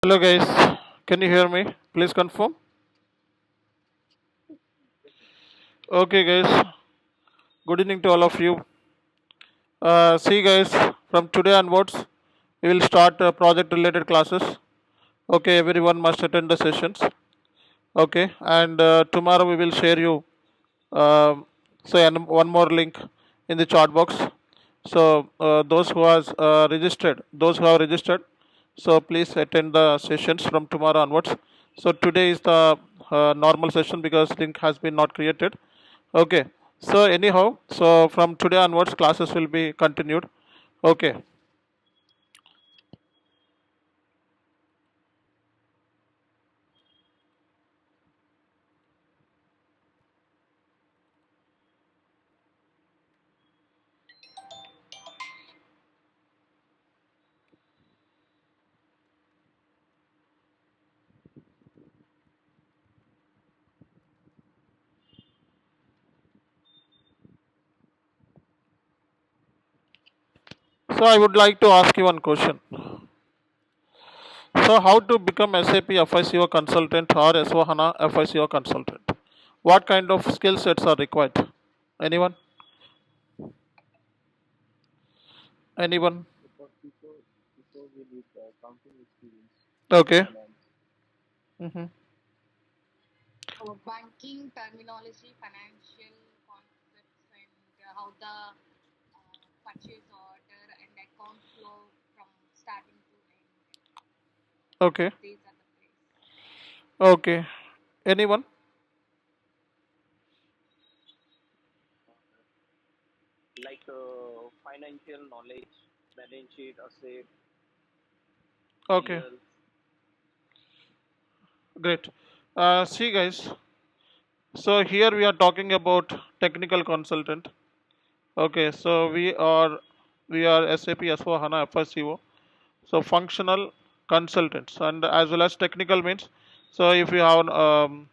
Hello guys, can you hear me? Please confirm. Okay guys, good evening to all of you. See guys, from today onwards, we will start project related classes. Okay, everyone must attend the sessions. Okay, and tomorrow we will share you one more link in the chat box. So those who has registered, those who have registered, so please attend the sessions from tomorrow onwards. So today is the normal session because link has been not created. Okay. So anyhow, so from today onwards, classes will be continued. Okay. So I would like to ask you one question. So how to become SAP FICO consultant or S4HANA FICO consultant? What kind of skill sets are required? Anyone? Anyone? Okay. Mm-hmm. Banking terminology, financial concepts, and how the purchase order and account flow from starting to end. Okay. These are the place. Okay. Anyone? Financial knowledge, balance sheet, asset, Okay. PL. Great. See guys. So here we are talking about technical consultant. Okay. So we are SAP S4HANA FICO. So functional consultants and as well as technical means. So if you have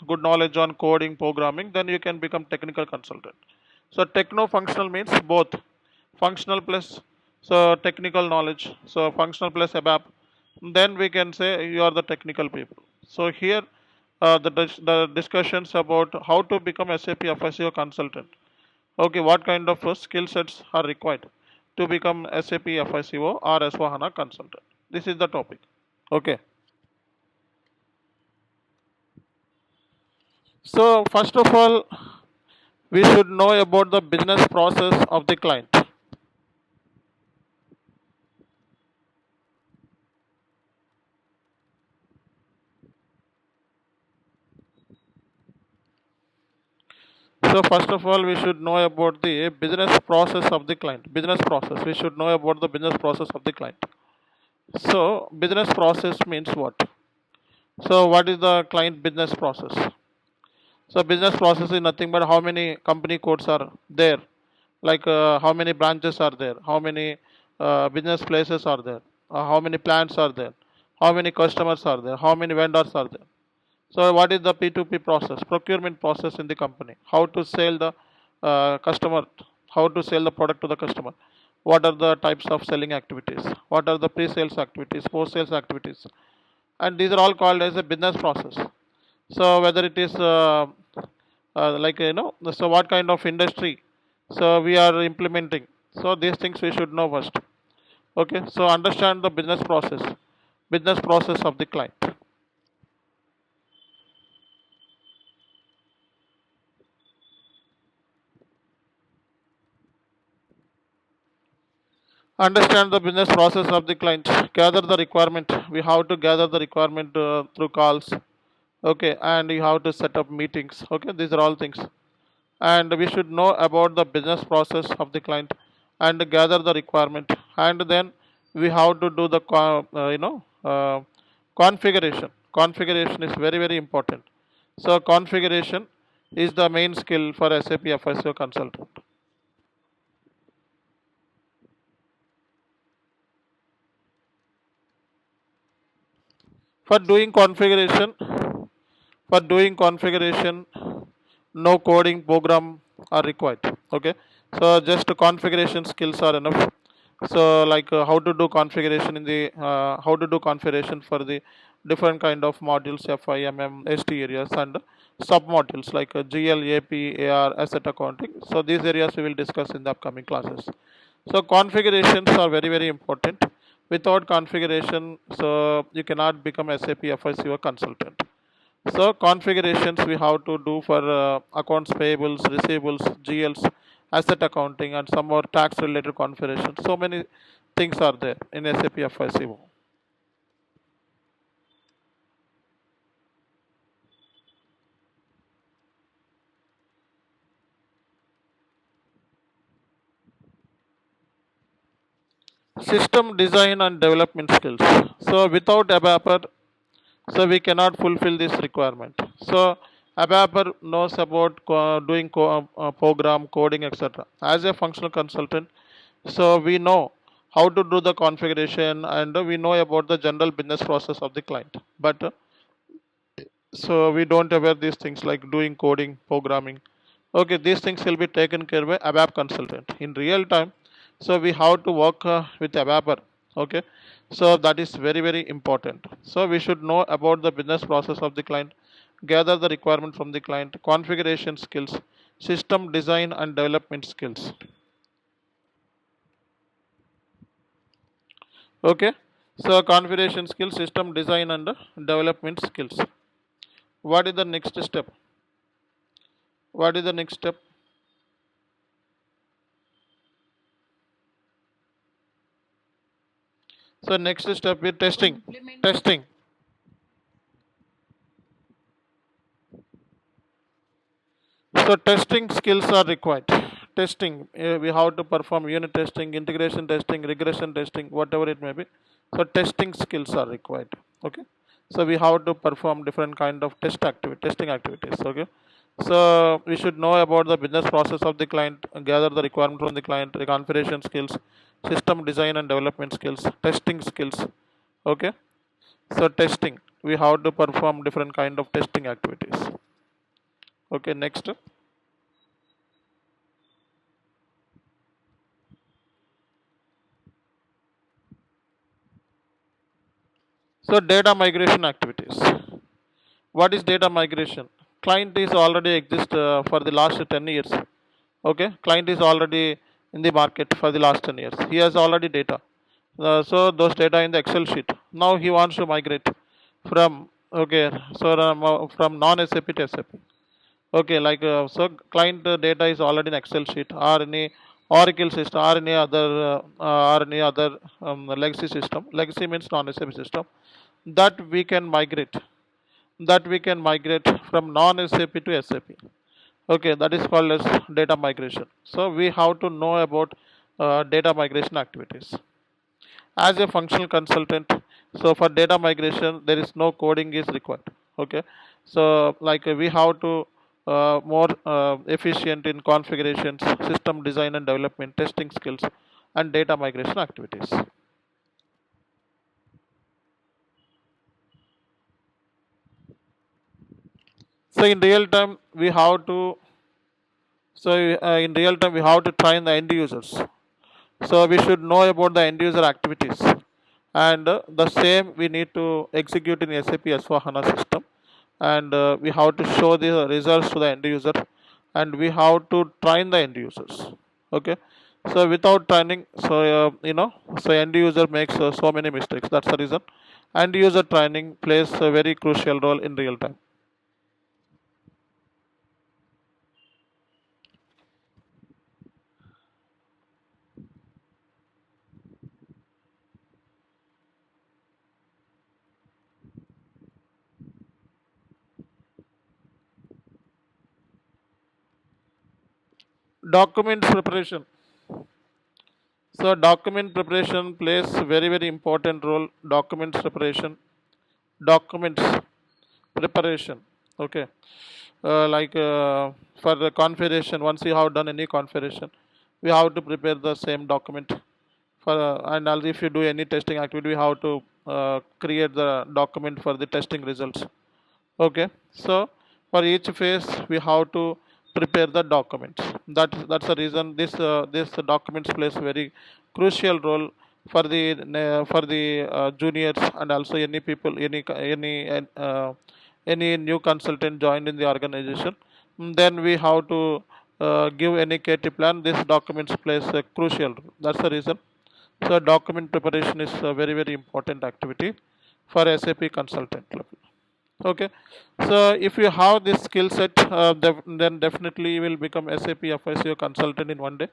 good knowledge on coding, programming, then you can become technical consultant. So techno functional means both functional plus so technical knowledge. So functional plus ABAP. Then we can say you are the technical people. So here the discussions about how to become SAP FICO consultant. Okay, what kind of skill sets are required to become SAP FICO or S4HANA consultant? This is the topic. Okay. So first of all, we should know about the business process of the client. So first of all, we should know about the business process of the client. Business process. We should know about the business process of the client. So business process means what? So what is the client business process? So business process is nothing but how many company codes are there, like how many branches are there, how many business places are there, how many plants are there, how many customers are there, how many vendors are there. So what is the P2P process, procurement process in the company? How to sell the customer, how to sell the product to the customer? What are the types of selling activities? What are the pre-sales activities, post-sales activities? And these are all called as a business process. So whether it is so what kind of industry so we are implementing. So these things we should know first. Okay, so understand the business process of the client. Understand the business process of the client. Gather the requirement. We have to gather the requirement through calls. Okay, and you have to set up meetings. Okay, these are all things. And we should know about the business process of the client and gather the requirement, and then we have to do the configuration is very very important. So configuration is the main skill for SAP FICO consultant. For doing configuration no coding program are required. Okay, so just configuration skills are enough. So like how to do configuration in the how to do configuration for the different kind of modules, FI, ST areas, and sub modules like GL, AP, AR, asset accounting. So these areas we will discuss in the upcoming classes. So configurations are very very important. Without configuration, so you cannot become SAP FICO consultant. So configurations we have to do for accounts payables, receivables, GLs, asset accounting, and some more tax related configurations. So many things are there in SAP FICO. System design and development skills. So without ABAPer, so we cannot fulfill this requirement. So ABAPer knows about doing program coding, etc. As a functional consultant, so we know how to do the configuration, and we know about the general business process of the client. But so we don't aware these things like doing coding, programming. Okay, these things will be taken care by ABAP consultant in real time. So we have to work with ABAPer. Okay, so that is very very important. So we should know about the business process of the client, gather the requirement from the client, configuration skills, system design and development skills. Okay, so configuration skills, system design and development skills. What is the next step? What is the next step? So next step is testing. Implement. Testing. So testing skills are required. Testing, we have to perform unit testing, integration testing, regression testing, whatever it may be. So testing skills are required. Okay. So we have to perform different kind of testing activities. Okay. So we should know about the business process of the client, gather the requirement from the client, the configuration skills, system design and development skills, testing skills. Okay. So testing, we have to perform different kind of testing activities. Okay, next. So data migration activities. What is data migration? Client is already exist for the last 10 years. Okay, client is already in the market for the last 10 years. He has already data. So those data in the Excel sheet. Now he wants to migrate from okay, so from non-SAP to SAP. Okay, like so client data is already in Excel sheet or any Oracle system or any other legacy system. Legacy means non-SAP system that we can migrate. That we can migrate from non-SAP to SAP. Okay, that is called as data migration. So we have to know about data migration activities. As a functional consultant, so for data migration there is no coding is required. Okay, so like we have to more efficient in configurations, system design and development, testing skills and data migration activities. So in real time we have to so in real time we have to train the end users. So we should know about the end user activities, and the same we need to execute in SAP S4HANA system, and we have to show the results to the end user, and we have to train the end users. Okay, so without training, so so end user makes so many mistakes. That's the reason end user training plays a very crucial role in real time. Documents preparation. So document preparation plays very very important role. Documents preparation, documents preparation. Okay, like for the configuration, once you have done any configuration, we have to prepare the same document. For and also if you do any testing activity, we have to create the document for the testing results. Okay, so for each phase we have to prepare the documents. That's the reason this documents plays very crucial role for the juniors, and also any people, any new consultant joined in the organization. Then we have to give any KT plan. This documents plays a crucial role. That's the reason. So document preparation is a very very important activity for SAP consultant level. Okay, so if you have this skill set, then definitely you will become SAP FICO consultant in one day.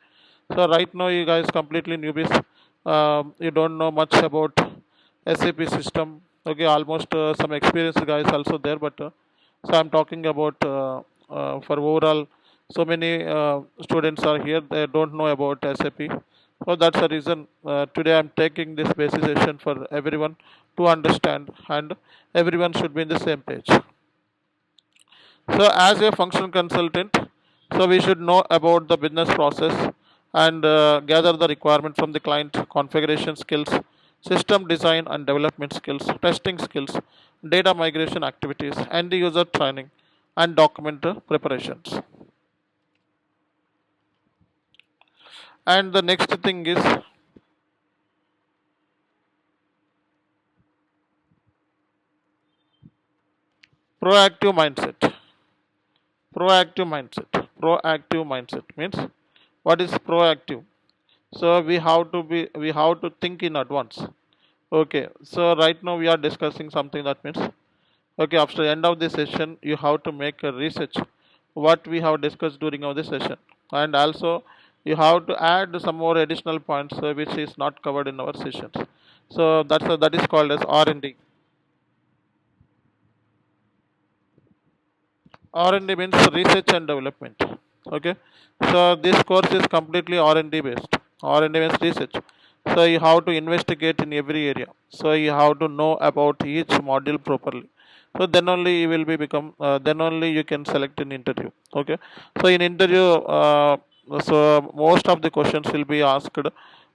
So right now you guys completely newbies. You don't know much about SAP system. Okay, almost some experienced guys also there, but so I'm talking about for overall. So many students are here. They don't know about SAP. So that's the reason today I'm taking this basic session for everyone to understand, and everyone should be in the same page. So as a function consultant, so we should know about the business process and gather the requirement from the client, configuration skills, system design and development skills, testing skills, data migration activities, end user training, and document preparations. And the next thing is proactive mindset. Proactive mindset means, what is proactive? So we have to think in advance. Okay, so right now we are discussing something that means, okay, after the end of the session you have to make a research what we have discussed during of the session, and also you have to add some more additional points which is not covered in our sessions. So that is called as R&D. R&D means research and development. Okay, so this course is completely R&D based. R&D means research. So you have to investigate in every area. So you have to know about each module properly. So then only you will be become. Then only you can select an interview. Okay. So in interview, so most of the questions will be asked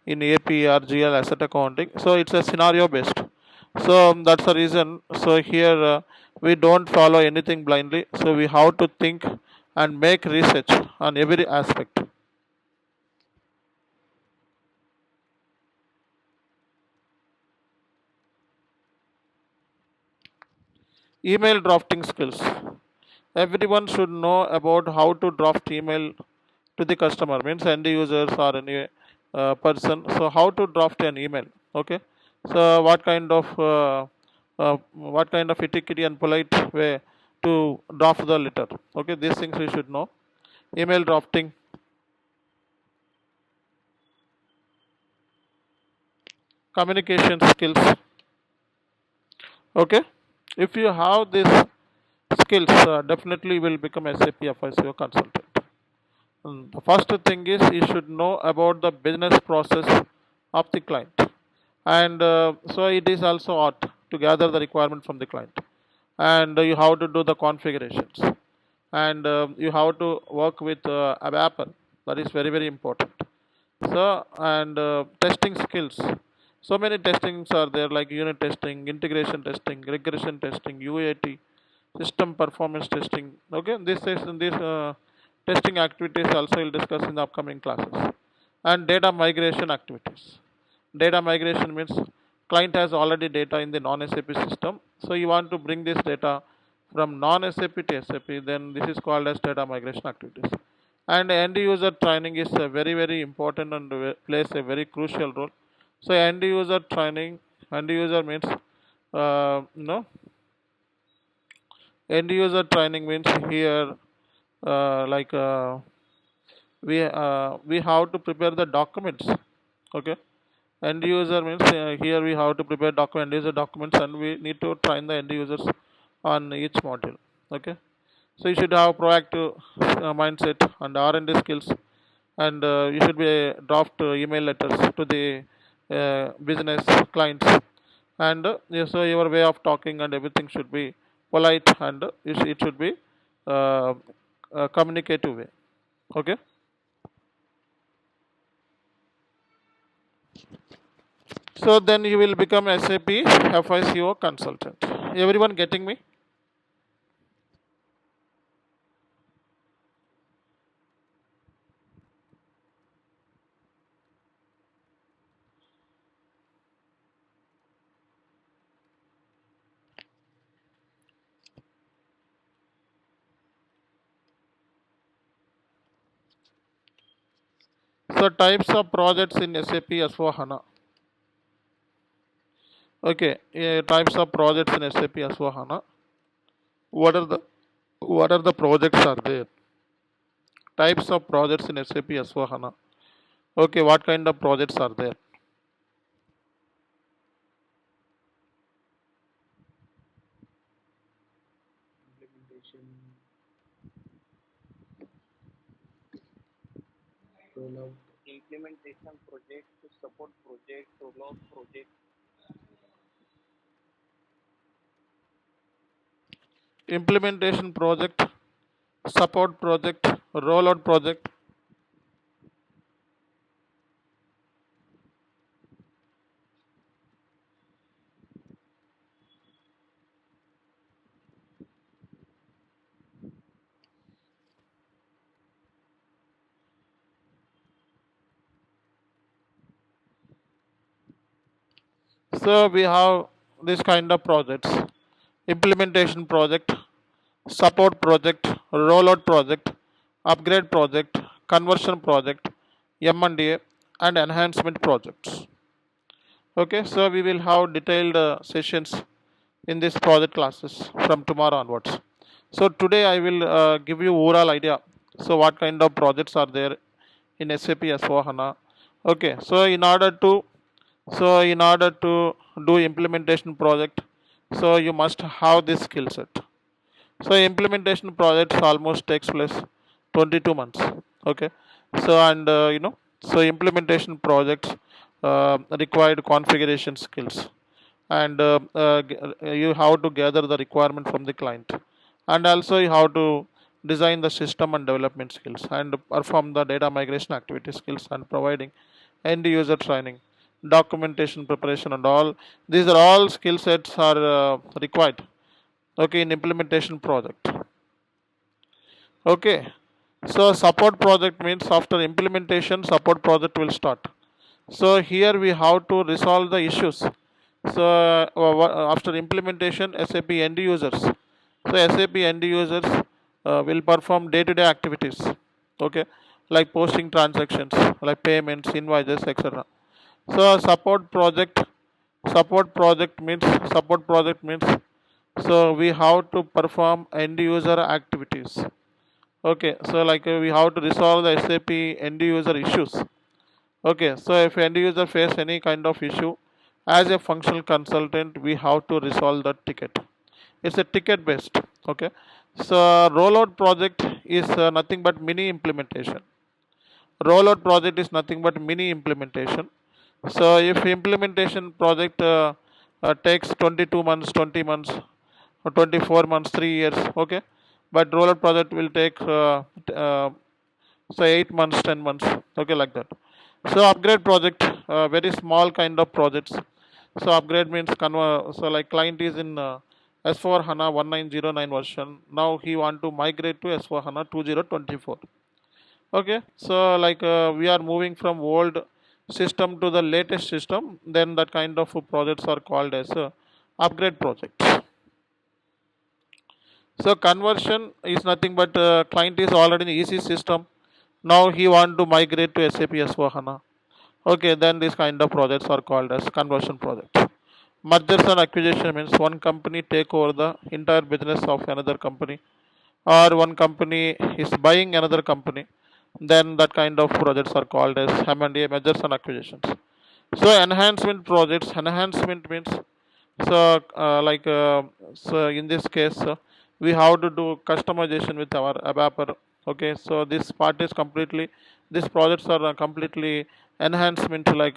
in AP or GL asset accounting. So it's a scenario based. So that's the reason. So here we don't follow anything blindly. So we have to think and make research on every aspect. Email drafting skills. Everyone should know about how to draft email to the customer, means end users or any person. So how to draft an email? Okay. So what kind of etiquette and polite way to draft the letter? Okay, these things we should know. Email drafting, communication skills. Okay, if you have these skills, definitely will become SAP FICO consultant. The first thing is you should know about the business process of the client, and so it is also art to gather the requirement from the client, and you have to do the configurations, and you have to work with ABAP. That is very very important. So and testing skills. So many testings are there, like unit testing, integration testing, regression testing, UAT, system performance testing. Okay, this testing activities also will discuss in the upcoming classes. And data migration activities. Data migration means client has already data in the non-SAP system, so you want to bring this data from non-SAP to SAP. Then this is called as data migration activities. And end user training is a very very important and plays a very crucial role. So end user training, end user means you know end user training means here like we have to prepare the documents. Okay, end user means here we have to prepare end user documents, and we need to train the end users on each module. Okay, so you should have proactive mindset and R&D skills, and you should be draft email letters to the business clients, and so your way of talking and everything should be polite, and it should be uh, communicative way. Okay, so then you will become SAP FICO consultant. Everyone getting me? So types of projects in SAP S4HANA. Okay, types of projects in SAP S4HANA. What are the projects are there? Types of projects in SAP S4HANA. Okay, what kind of projects are there? Implementation, rollout, Implementation project, support project, rollout project. Implementation project, support project, rollout project. So we have this kind of projects: implementation project, support project, rollout project, upgrade project, conversion project, M&A, and enhancement projects. Okay, so we will have detailed sessions in this project classes from tomorrow onwards. So today I will give you overall idea. So what kind of projects are there in SAP S4HANA? Okay, so in order to do implementation project, so you must have this skill set. So implementation projects almost takes place 22 months. Okay, so and so implementation projects required configuration skills, and you have to gather the requirement from the client, and also you have to design the system and development skills, and perform the data migration activity skills, and providing end user training, documentation preparation, and all these are all skill sets are required, okay, in implementation project. Okay, so support project means after implementation support project will start. So here we have to resolve the issues. So after implementation, SAP end users, so SAP end users will perform day to day activities, okay, like posting transactions, like payments, invoices, etc. So support project means so we have to perform end user activities. Okay, so like we have to resolve the SAP end user issues. Okay, so if end user face any kind of issue, as a functional consultant, we have to resolve that ticket. It's a ticket based. Okay, so rollout project is nothing but mini implementation. Rollout project is nothing but mini implementation. So if implementation project takes 22 months, 20 months, or 24 months, 3 years, okay, but rollout project will take say 8 months, 10 months, okay, like that. So upgrade project, very small kind of projects. So upgrade means so like client is in S4 HANA 1909 version. Now he want to migrate to S4 HANA 2024. Okay, so like we are moving from old system to the latest system, then that kind of projects are called as upgrade projects. So conversion is nothing but client is already in EC system. Now he want to migrate to SAP S4HANA. Okay, then these kind of projects are called as conversion project. Mergers and acquisition means one company take over the entire business of another company, or one company is buying another company. Then that kind of projects are called as M&A, mergers and acquisitions. So enhancement projects, enhancement means so so in this case we have to do customization with our ABAPer. Okay, so this part is completely, these projects are completely enhancement, like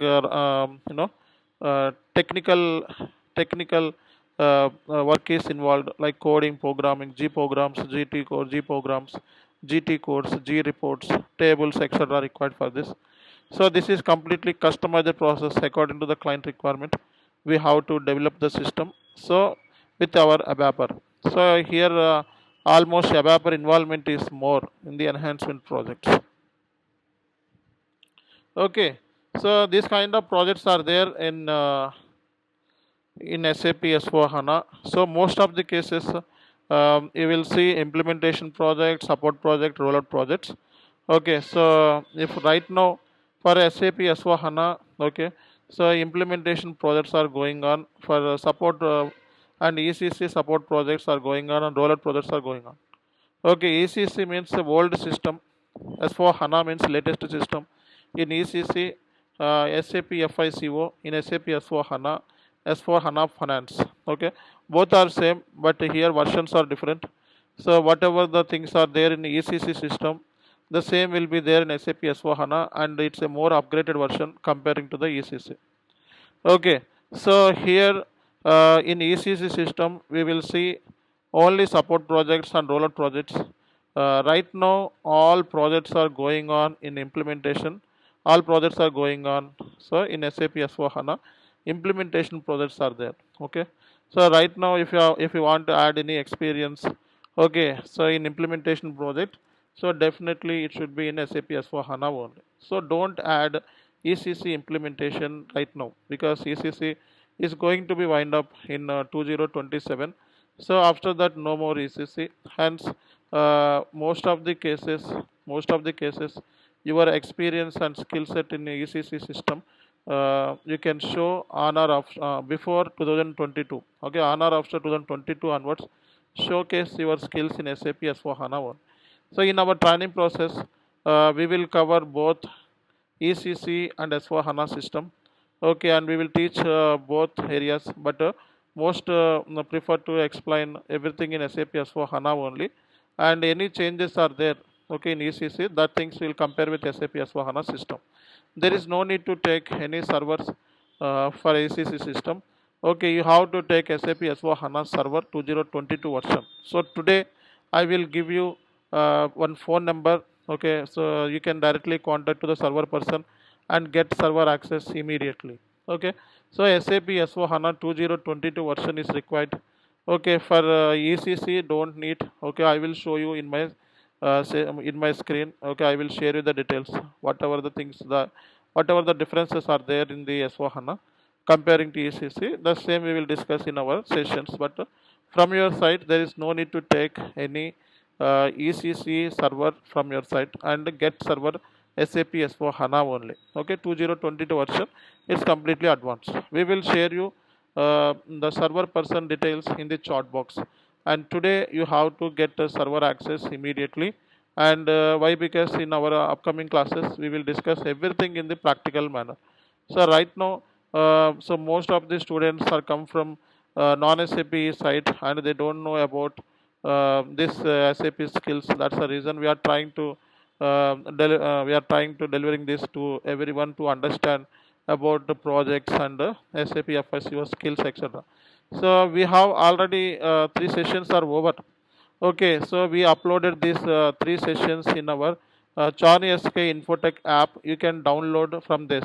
technical work is involved, like coding, programming, G programs, GT code, G programs, GT codes, G reports, tables, etc. required for this. So this is completely customized process according to the client requirement. We have to develop the system. So with our ABAPer. So here almost ABAPer involvement is more in the enhancement projects. Okay. So these kind of projects are there in SAP S4 HANA. So most of the cases you will see implementation project, support project, rollout projects. Okay, so if right now for SAP S4HANA. Okay, so implementation projects are going on for support and ECC support projects are going on and rollout projects are going on. Okay, ECC means the old system. S4HANA means latest system. In ECC, SAP FICO, in SAP S4HANA, S4HANA Finance. Okay, both are same, but here versions are different. So whatever the things are there in the ECC system, the same will be there in SAP S4HANA, and it's a more upgraded version comparing to the ECC. Okay, so here in ECC system, we will see only support projects and rollout projects. Right now, all projects are going on in implementation. All projects are going on. So in SAP S4HANA, implementation projects are there. Okay, so right now, if you want to add any experience, okay, so in implementation project, so definitely it should be in SAP S4HANA only. So don't add ECC implementation right now because ECC is going to be wind up in 2027. So after that, no more ECC. Hence, most of the cases, your experience and skill set in ECC system, you can show on or before 2022. Okay, on or after 2022 onwards, showcase your skills in SAP S4HANA 1. So in our training process, we will cover both ECC and S4HANA system. Okay, and we will teach both areas, but most prefer to explain everything in SAP S4HANA only. And any changes are there, okay, in ECC, that things will compare with SAP S4HANA system. There is no need to take any servers for ECC system. Okay, you have to take SAP S4HANA server 2022 version. So today I will give you one phone number. Okay, so you can directly contact to the server person and get server access immediately. Okay, so SAP S4HANA 2022 version is required. Okay, for ECC don't need. Okay, I will show you in my in my screen. Okay, I will share you the details. Whatever the differences are there in the S4HANA comparing to ECC, the same we will discuss in our sessions. But from your side, there is no need to take any ECC server from your side and get server SAP S4HANA only. Okay, 2022 version is completely advanced. We will share you the server person details in the chat box. And today you have to get server access immediately. And why? Because in our upcoming classes we will discuss everything in the practical manner. So right now, so most of the students are come from non-SAP side and they don't know about this SAP skills. That's the reason we are trying to delivering this to everyone to understand about the projects and SAP FICO skills, etc. So we have already three sessions are over. Okay, so we uploaded these three sessions in our Chanu SK Infotech app. You can download from this.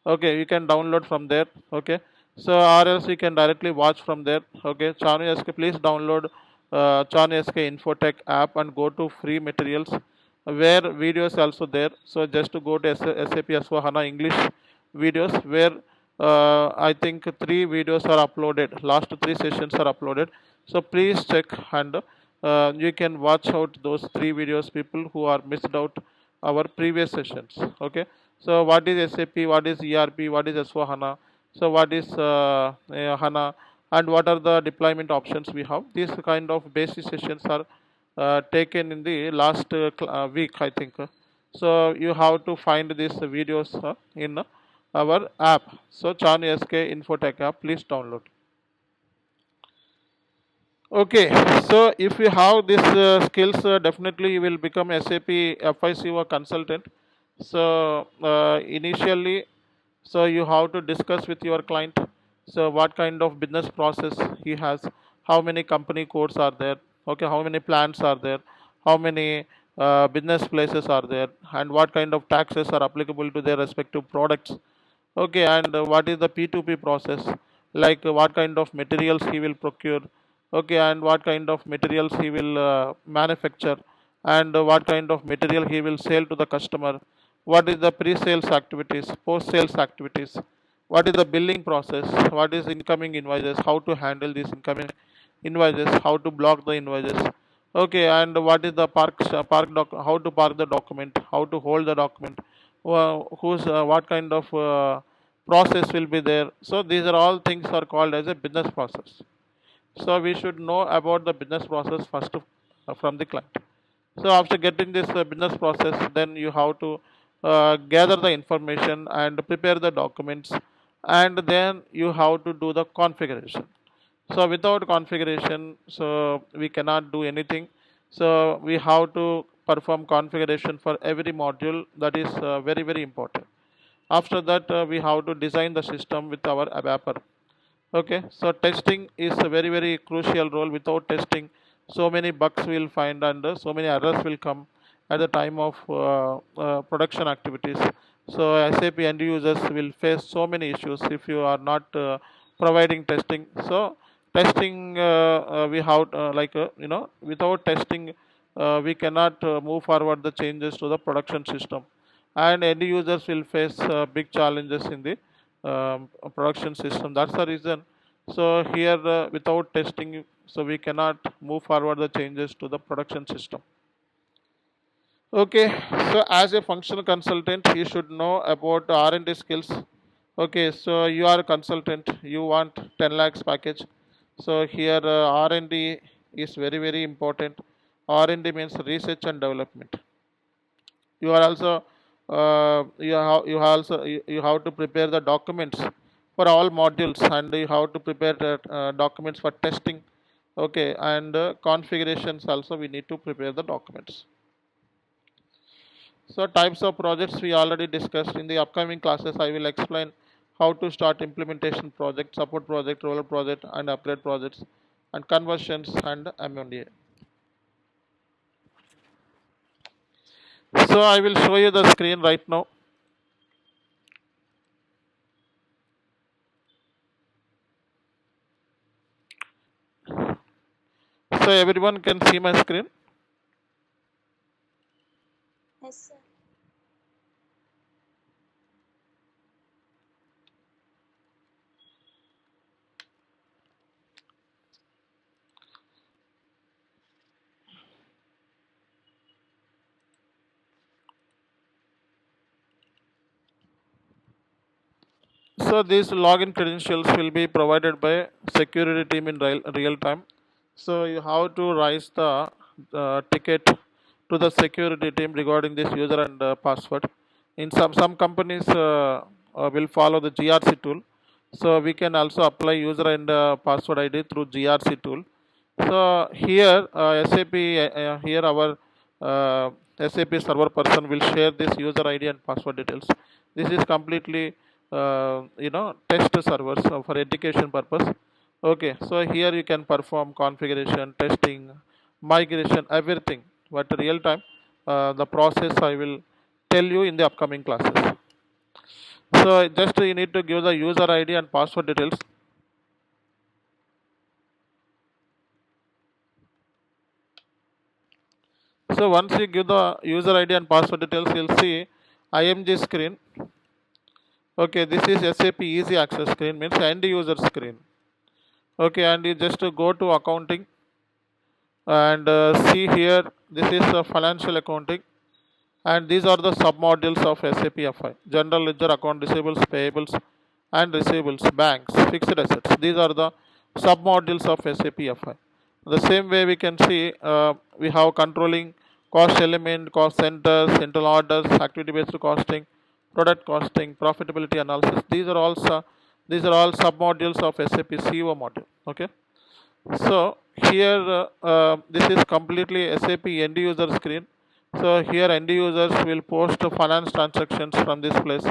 Okay, you can download from there. Okay, so or else you can directly watch from there. Okay, Chanu SK, please download Chanu SK Infotech app and go to free materials where videos also there. So just to go to SAP S4HANA English videos where I think three videos are uploaded. Last three sessions are uploaded. So please check and you can watch out those three videos, people who are missed out our previous sessions. Okay, so what is SAP, what is ERP, what is S4HANA, so what is HANA, and what are the deployment options we have. These kind of basic sessions are taken in the last week, I think. So you have to find these videos in our app. So Chanu SK Infotech app, please download. Okay, so if you have these skills, definitely you will become SAP FICO consultant. So initially, so you have to discuss with your client. So what kind of business process he has, how many company codes are there, okay, how many plants are there, how many business places are there, and what kind of taxes are applicable to their respective products. Okay, and what is the P2P process? Like what kind of materials he will procure, okay, and what kind of materials he will manufacture, and what kind of material he will sell to the customer. What is the pre-sales activities, post-sales activities? What is the billing process? What is incoming invoices? How to handle these incoming invoices? How to block the invoices? Okay, and what is the how to park the document? How to hold the document? whose what kind of process will be there. So these are all things are called as a business process. So we should know about the business process first from the client. So after getting this business process, then you have to gather the information and prepare the documents, and then you have to do the configuration. So without configuration, so we cannot do anything. So we have to perform configuration for every module. That is very very important. After that, we have to design the system with our ABAPer. Okay, so testing is a very very crucial role. Without testing, so many bugs will find, and so many errors will come at the time of production activities. So SAP end users will face so many issues if you are not providing testing. So testing, we have without testing, we cannot move forward the changes to the production system, and end users will face big challenges in the production system. That's the reason. So here, without testing, so we cannot move forward the changes to the production system. Okay, so as a functional consultant, you should know about R&D skills. Okay, so you are a consultant, you want 10 lakhs package. So here R&D is very very important. R&D means research and development. You are also you have to prepare the documents for all modules, and you have to prepare the documents for testing. Okay, and configurations also we need to prepare the documents. So types of projects we already discussed. In the upcoming classes I will explain how to start implementation project, support project, rollout project, and upgrade projects, and conversions and M&A. So I will show you the screen right now. So everyone can see my screen. Yes, sir. So these login credentials will be provided by security team in real time. So you have to raise the ticket to the security team regarding this user and password. In some companies will follow the GRC tool. So we can also apply user and password ID through GRC tool. So here SAP here our SAP server person will share this user ID and password details. This is completely test servers for education purpose. Okay, so here you can perform configuration, testing, migration, everything. But real time, the process I will tell you in the upcoming classes. So just you need to give the user ID and password details. So once you give the user ID and password details, you'll see IMG screen. Okay, this is SAP Easy Access screen, means end user screen. Okay, and you just go to accounting and see here, this is financial accounting, and these are the sub modules of SAP FI: general ledger, account receivables, payables, and receivables, banks, fixed assets. These are the sub modules of SAP FI. The same way we can see we have controlling, cost element, cost centers, internal orders, activity based costing, product costing, profitability analysis. These are all sub modules of SAP CO module. Okay, so here this is completely SAP end user screen. So here end users will post finance transactions from this place.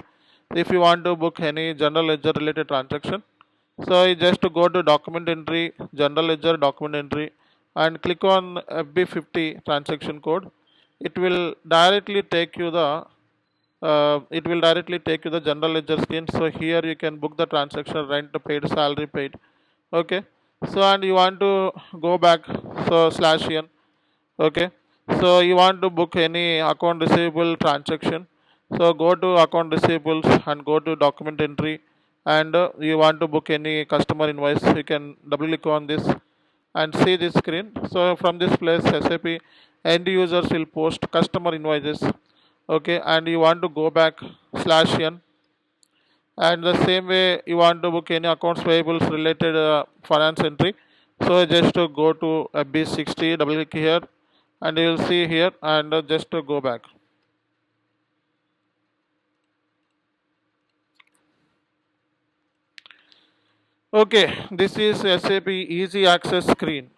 If you want to book any general ledger related transaction, so you just go to document entry, general ledger document entry, and click on FB50 transaction code. It will directly take you the general ledger screen. So here you can book the transaction, rent paid, salary paid. Okay, so and you want to go back, so /n. Okay, so you want to book any account receivable transaction, so go to account receivables and go to document entry, and you want to book any customer invoice, you can double click on this and see this screen. So from this place SAP end users will post customer invoices Okay, and you want to go back /n, and the same way you want to book any accounts payables related finance entry. So just to go to B60, double click here, and you will see here, and just to go back. Okay, this is SAP Easy Access screen.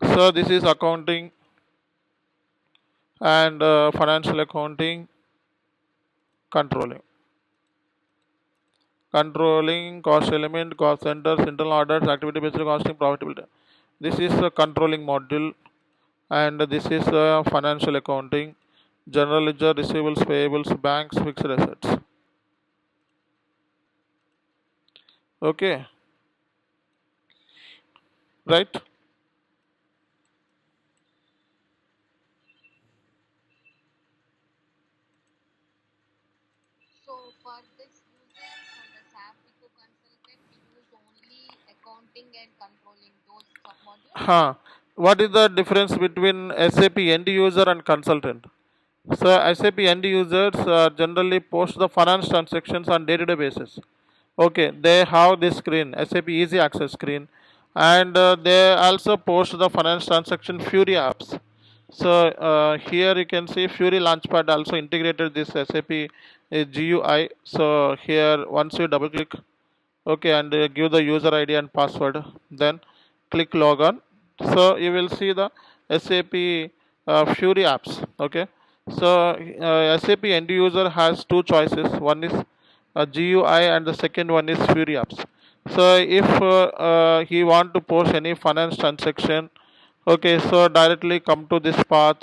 So this is accounting and financial accounting, controlling. Controlling cost element, cost centers, internal orders, activity based costing, profitability. This is the controlling module, and this is financial accounting, general ledger, receivables, payables, banks, fixed assets. Okay, right? So for this user, for the SAP FICO consultant, we use only accounting and controlling those submodules. Huh. What is the difference between SAP end user and consultant? So SAP end users generally post the finance transactions on day-to-day basis. Okay, they have this screen, SAP Easy Access screen, and they also post the finance transaction Fury apps. So here you can see Fury Launchpad also integrated this SAP GUI. So here once you double click, okay, and give the user ID and password, then click logon. So you will see the SAP Fury apps. Okay, so SAP end user has two choices, one is GUI and the second one is Fury apps. So if he want to post any finance transaction, okay, so directly come to this path,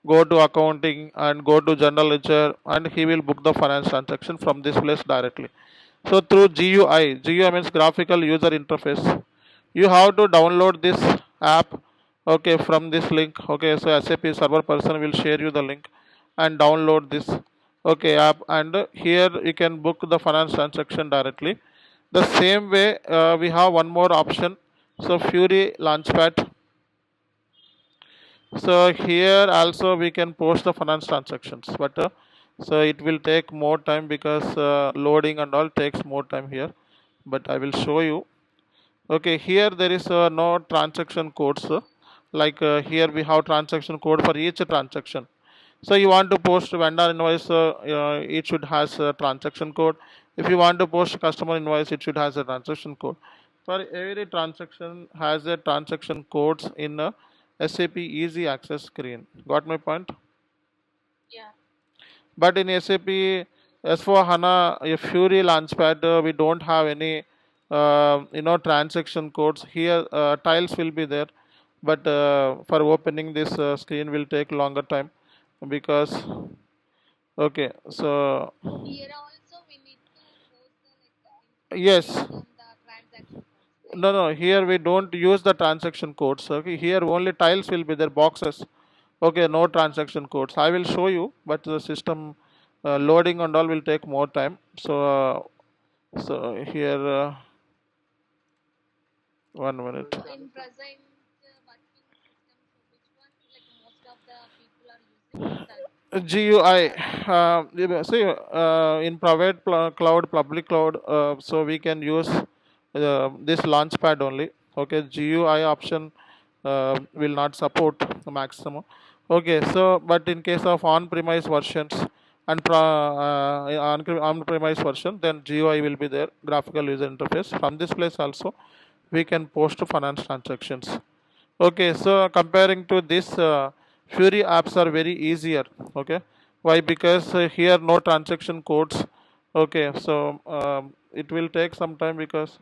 go to accounting and go to general ledger, and he will book the finance transaction from this place directly. So through GUI means graphical user interface. You have to download this app, okay, from this link. Okay, so SAP server person will share you the link and download this, okay, app, and here you can book the finance transaction directly. The same way we have one more option. So Fury Launchpad. So here also we can post the finance transactions, but so it will take more time because loading and all takes more time here. But I will show you. Okay, here there is no transaction codes. Like here we have transaction code for each transaction. So you want to post vendor invoice, it should has a transaction code. If you want to post customer invoice, it should has a transaction code. For every transaction has a transaction codes in a SAP Easy Access screen. Got my point? Yeah. But in SAP S4HANA, a Fury Launchpad, we don't have any, transaction codes. Here, tiles will be there, but for opening this screen will take longer time because, okay, so Here also we need to post the yes, based on the transaction codes, right? no, no, here we don't use the transaction codes. Okay, here only tiles will be there, boxes. Okay, no transaction codes. I will show you, but the system loading and all will take more time. So here, one minute. So in present working system, so which one like most of the people are using the GUI. See, in private cloud, public cloud, so we can use this launchpad only. Okay, GUI option will not support the maximum. Okay, so but in case of on-premise versions and on-premise version, then GUI will be there, graphical user interface. From this place also, we can post finance transactions. Okay, so comparing to this, Fury apps are very easier. Okay, why? Because here no transaction codes. Okay, so it will take some time because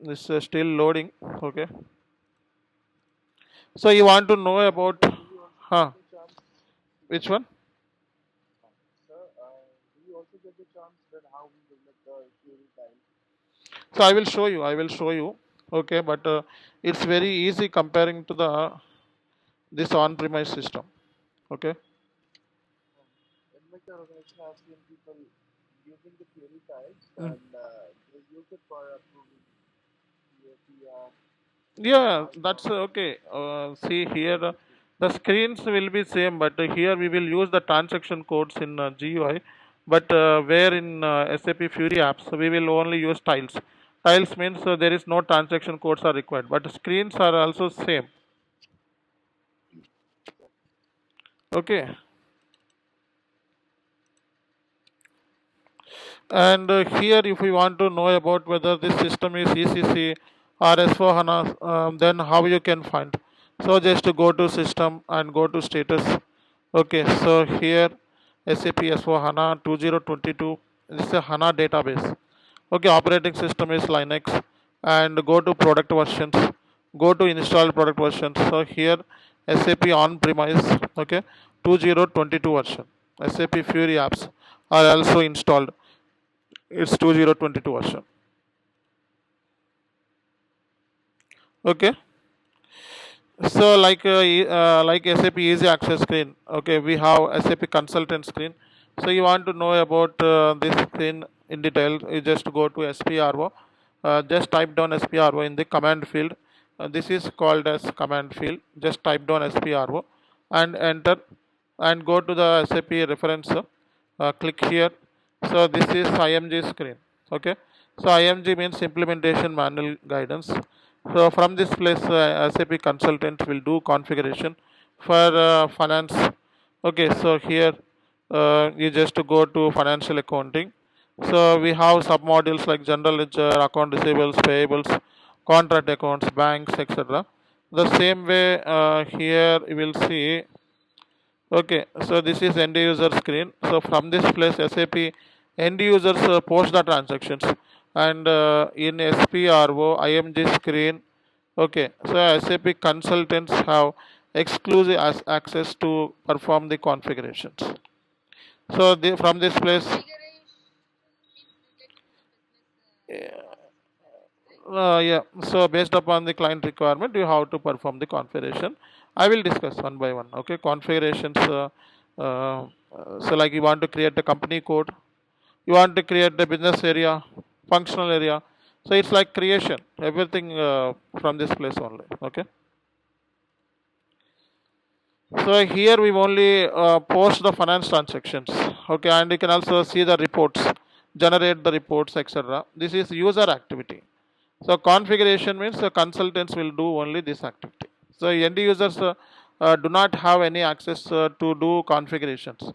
this is still loading. Okay, so you want to know about, Do you also huh? get the chance? Which one? Sir, do you also get the chance that how we develop the theory time? So I will show you. I will show you. Okay, but it's very easy comparing to the this on-premise system. Okay. In my organization, I've seen people using the theory tiles Mm. and they use it for approving PAPR, Yeah, mark that's down, okay. See here, everything. The screens will be same, but here we will use the transaction codes in GUI. But where in SAP Fury apps, we will only use tiles. Tiles means there is no transaction codes are required, but screens are also same. Okay. And here, if we want to know about whether this system is ECC or S4HANA, then how you can find. So just to go to system and go to status. Okay, so here SAP S4HANA 2022, this is a HANA database. Okay, operating system is Linux, and go to product versions, go to install product versions. So here SAP on premise, okay, 2022 version. SAP Fury apps are also installed. It's 2022 version. Okay, so like SAP easy access screen, okay, we have SAP consultant screen. So you want to know about this screen in detail, you just go to SPRO, just type down SPRO in the command field. This is called as command field. Just type down SPRO and enter, and go to the SAP reference, click here. So this is IMG screen. Okay, so IMG means implementation manual guidance. So from this place, SAP consultant will do configuration for finance. Okay, so here you just go to financial accounting. So we have sub modules like general ledger, account receivables, payables, contract accounts, banks, etc. The same way here you will see. Okay, so this is end user screen. So from this place, SAP end users post the transactions, and in SPRO IMG screen. Okay, so SAP consultants have exclusive access to perform the configurations. So from this place, Configuration means related to business process, right? yeah. So based upon the client requirement, you have to perform the configuration. I will discuss one by one. Okay, configurations. So like you want to create a company code, you want to create the business area, functional area. So it's like creation. Everything from this place only. Okay. So here we only post the finance transactions. Okay, and you can also see the reports, generate the reports, etc. This is user activity. So configuration means the consultants will do only this activity. So end users do not have any access to do configurations.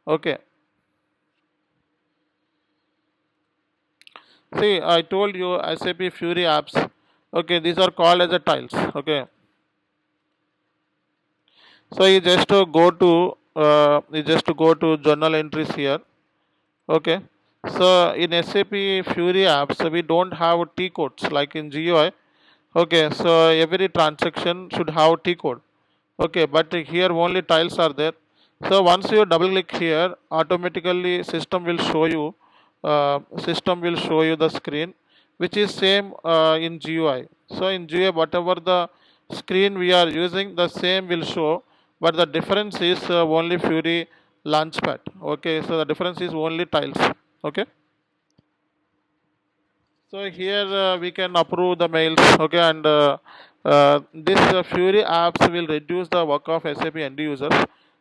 Okay. See, I told you SAP Fury apps. Okay, these are called as a tiles. Okay. So you just go to journal entries here. Okay. So in SAP Fury apps, we don't have T codes like in GUI. Okay, so every transaction should have T code. Okay, but here only tiles are there. So once you double click here, automatically system will show you the screen, which is same in GUI. So in GUI, whatever the screen we are using, the same will show, but the difference is only Fury Launchpad. Okay, so the difference is only tiles. Okay. So here we can approve the mails, okay, and this Fury apps will reduce the work of SAP end users.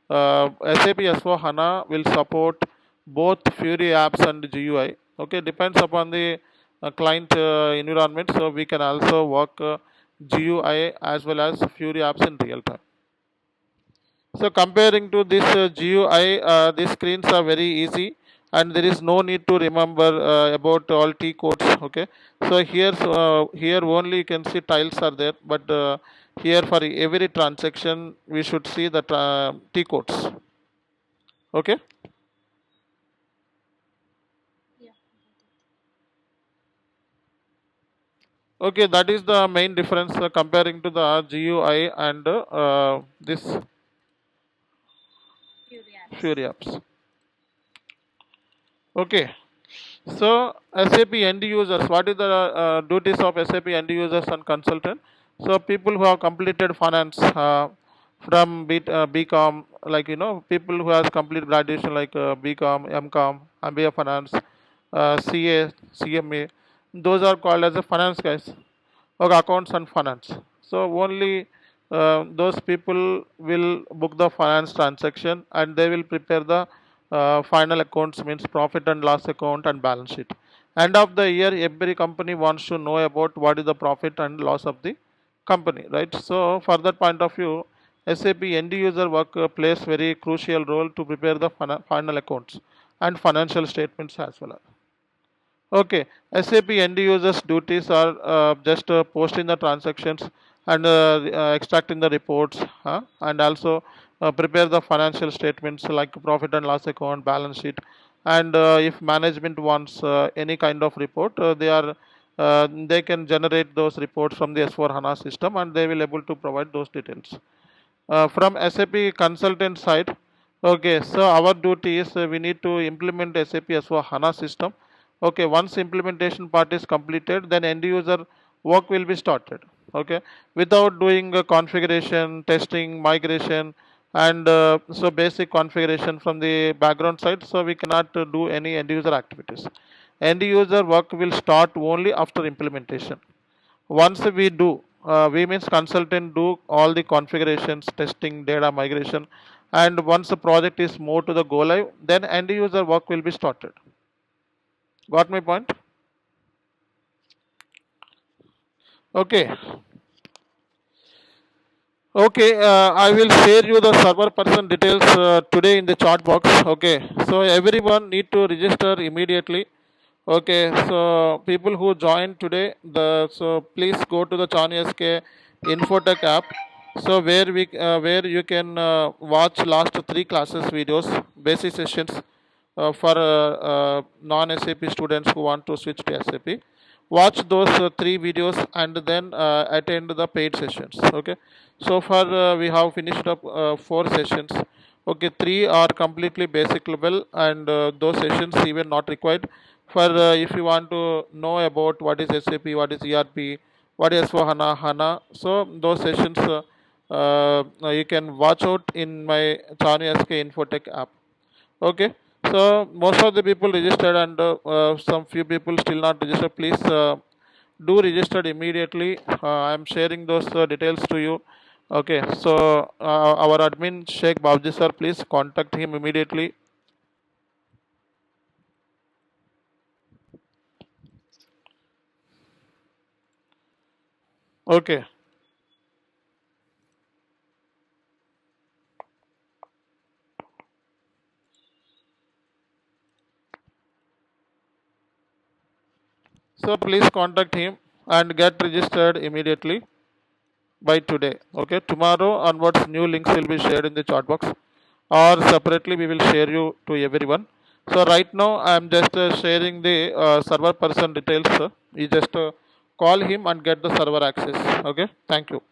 SAP S4 HANA will support both Fury apps and GUI. Okay, depends upon the client environment. So we can also work GUI as well as Fury apps in real time. So comparing to this GUI, these screens are very easy, and there is no need to remember about all T codes. Okay, so here only you can see tiles are there, but here for every transaction we should see the T codes. Okay. Yeah. Okay, that is the main difference comparing to the GUI and this Fury apps. Fury apps. Okay. So SAP end users, what is the duties of SAP end users and consultant? So people who have completed finance from BCom, like people who has completed graduation like BCom, MCom, MBA finance, CA, CMA, those are called as a finance guys, or accounts and finance. So only those people will book the finance transaction and they will prepare the final accounts, means profit and loss account and balance sheet. End of the year, every company wants to know about what is the profit and loss of the company, right? So for that point of view, SAP end user work plays very crucial role to prepare the final accounts and financial statements as well. Okay, SAP end users duties are just posting the transactions and extracting the reports, and also prepare the financial statements like profit and loss account, balance sheet, and if management wants any kind of report, they can generate those reports from the S4HANA system and they will able to provide those details. From SAP consultant side, okay, so our duty is we need to implement SAP S4 HANA system. Okay, once implementation part is completed, then end user work will be started. Okay, without doing configuration, testing, migration, and so basic configuration from the background side, so we cannot do any end user activities. End user work will start only after implementation. Once we do, we means consultant do all the configurations, testing, data migration, and once the project is moved to the go live, then end user work will be started. Got my point? Okay. Okay, I will share you the server person details today in the chat box. Okay, so everyone need to register immediately. Okay, so people who joined today, so please go to the Chanu SK Infotech app. So where you can watch last 3 classes videos, basic sessions for non-SAP students who want to switch to SAP. Watch those 3 videos and then attend the paid sessions. Okay, so far we have finished up 4 sessions. Okay, 3 are completely basic level and those sessions even not required for if you want to know about what is SAP, what is ERP, what is for HANA. So those sessions you can watch out in my Chanu SK Infotech app. Okay, so most of the people registered and some few people still not registered. Please do register immediately. I am sharing those details to you. Okay, so our admin Sheikh Babji sir, please contact him immediately. Okay. So please contact him and get registered immediately by today. Okay, tomorrow onwards new links will be shared in the chat box or separately we will share you to everyone. So right now I am just sharing the server person details. You just call him and get the server access. Okay, thank you.